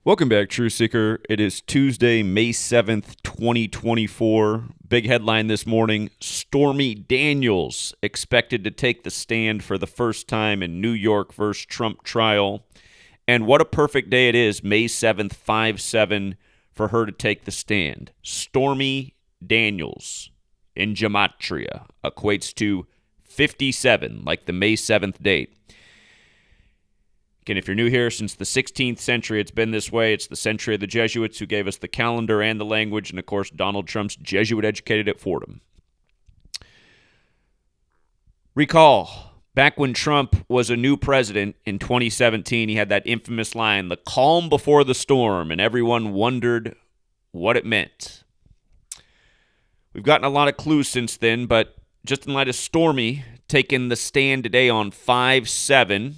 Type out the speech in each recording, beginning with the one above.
Welcome back, True Seeker. It is Tuesday, May 7th, 2024. Big headline this morning: Stormy Daniels expected to take the stand for the first time in New York versus Trump trial. And what a perfect day it is, May 7th, 5-7, for her to take the stand. Stormy Daniels in Gematria equates to 57, like the May 7th date. Again, if you're new here, since the 16th century, it's been this way. It's the century of the Jesuits who gave us the calendar and the language, and of course, Donald Trump's Jesuit-educated at Fordham. Recall, back when Trump was a new president in 2017, he had that infamous line, "the calm before the storm," and everyone wondered what it meant. We've gotten a lot of clues since then, but just in light of Stormy taking the stand today on 5-7,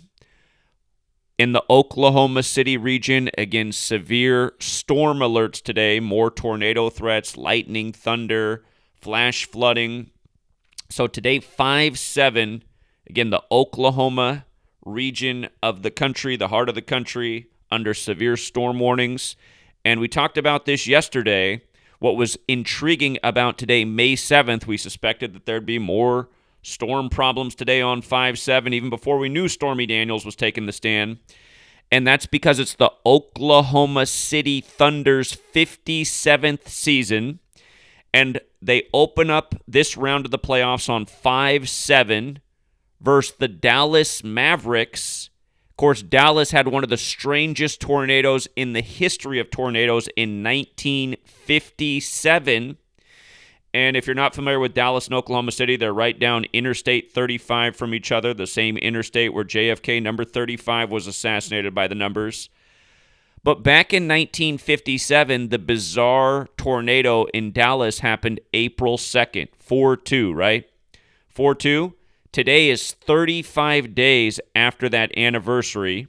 in the Oklahoma City region, again, severe storm alerts today, more tornado threats, lightning, thunder, flash flooding. So today, 5-7, again, the Oklahoma region of the country, the heart of the country, under severe storm warnings. And we talked about this yesterday. What was intriguing about today, May 7th, we suspected that there'd be more storm problems today on 5-7, even before we knew Stormy Daniels was taking the stand. And that's because it's the Oklahoma City Thunder's 57th season. And they open up this round of the playoffs on 5-7 versus the Dallas Mavericks. Of course, Dallas had one of the strangest tornadoes in the history of tornadoes in 1957. And if you're not familiar with Dallas and Oklahoma City, they're right down Interstate 35 from each other, the same interstate where JFK number 35 was assassinated by the numbers. But back in 1957, the bizarre tornado in Dallas happened April 2nd, 4-2, right? 4-2. Today is 35 days after that anniversary.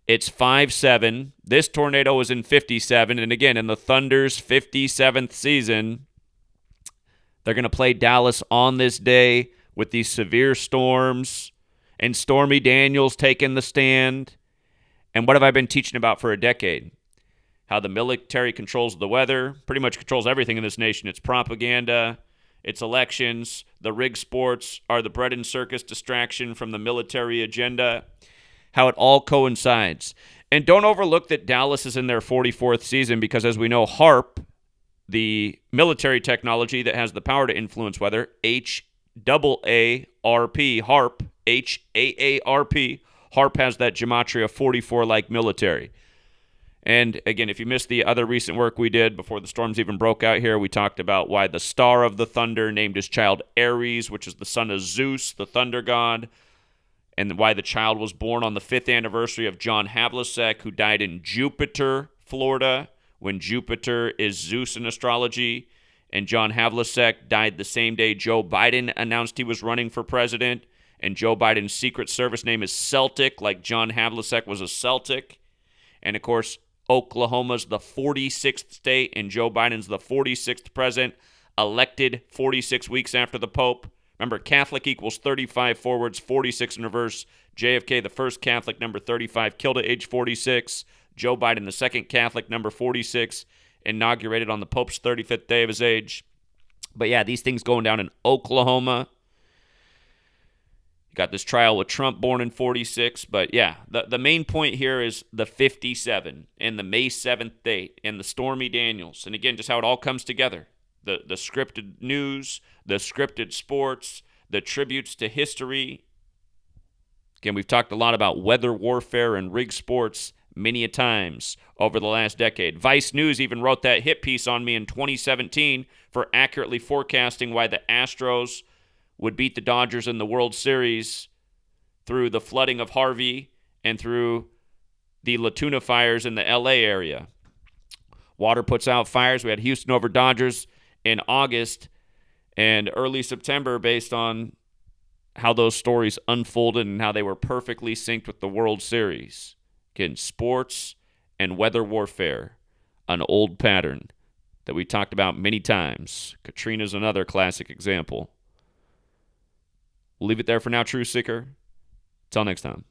It's 5-7. This tornado was in 57, and again, in the Thunder's 57th season, they're going to play Dallas on this day with these severe storms and Stormy Daniels taking the stand. And what have I been teaching about for a decade? How the military controls the weather, pretty much controls everything in this nation. It's propaganda, it's elections. The rig sports are the bread and circus distraction from the military agenda. How it all coincides. And don't overlook that Dallas is in their 44th season because, as we know, HAARP, the military technology that has the power to influence weather, HAARP, HAARP, HAARP, HAARP has that Gematria 44-like military. And again, if you missed the other recent work we did before the storms even broke out here, we talked about why the star of the thunder named his child Ares, which is the son of Zeus, the thunder god, and why the child was born on the 5th anniversary of John Havlicek, who died in Jupiter, Florida, when Jupiter is Zeus in astrology, and John Havlicek died the same day Joe Biden announced he was running for president, and Joe Biden's Secret Service name is Celtic, like John Havlicek was a Celtic. And, of course, Oklahoma's the 46th state, and Joe Biden's the 46th president, elected 46 weeks after the Pope. Remember, Catholic equals 35 forwards, 46 in reverse. JFK, the first Catholic, number 35, killed at age 46. Joe Biden, the second Catholic, number 46, inaugurated on the Pope's 35th day of his age. But yeah, these things going down in Oklahoma. You got this trial with Trump born in 46. But yeah, the main point here is the 57 and the May 7th date and the Stormy Daniels. And again, just how it all comes together. The scripted news, the scripted sports, the tributes to history. Again, we've talked a lot about weather warfare and rig sports many a times over the last decade. Vice News even wrote that hit piece on me in 2017 for accurately forecasting why the Astros would beat the Dodgers in the World Series through the flooding of Harvey and through the La Tuna fires in the LA area. Water puts out fires. We had Houston over Dodgers in August and early September based on how those stories unfolded and how they were perfectly synced with the World Series. Again, sports and weather warfare, an old pattern that we talked about many times. Katrina's another classic example. We'll leave it there for now, True Seeker. Till next time.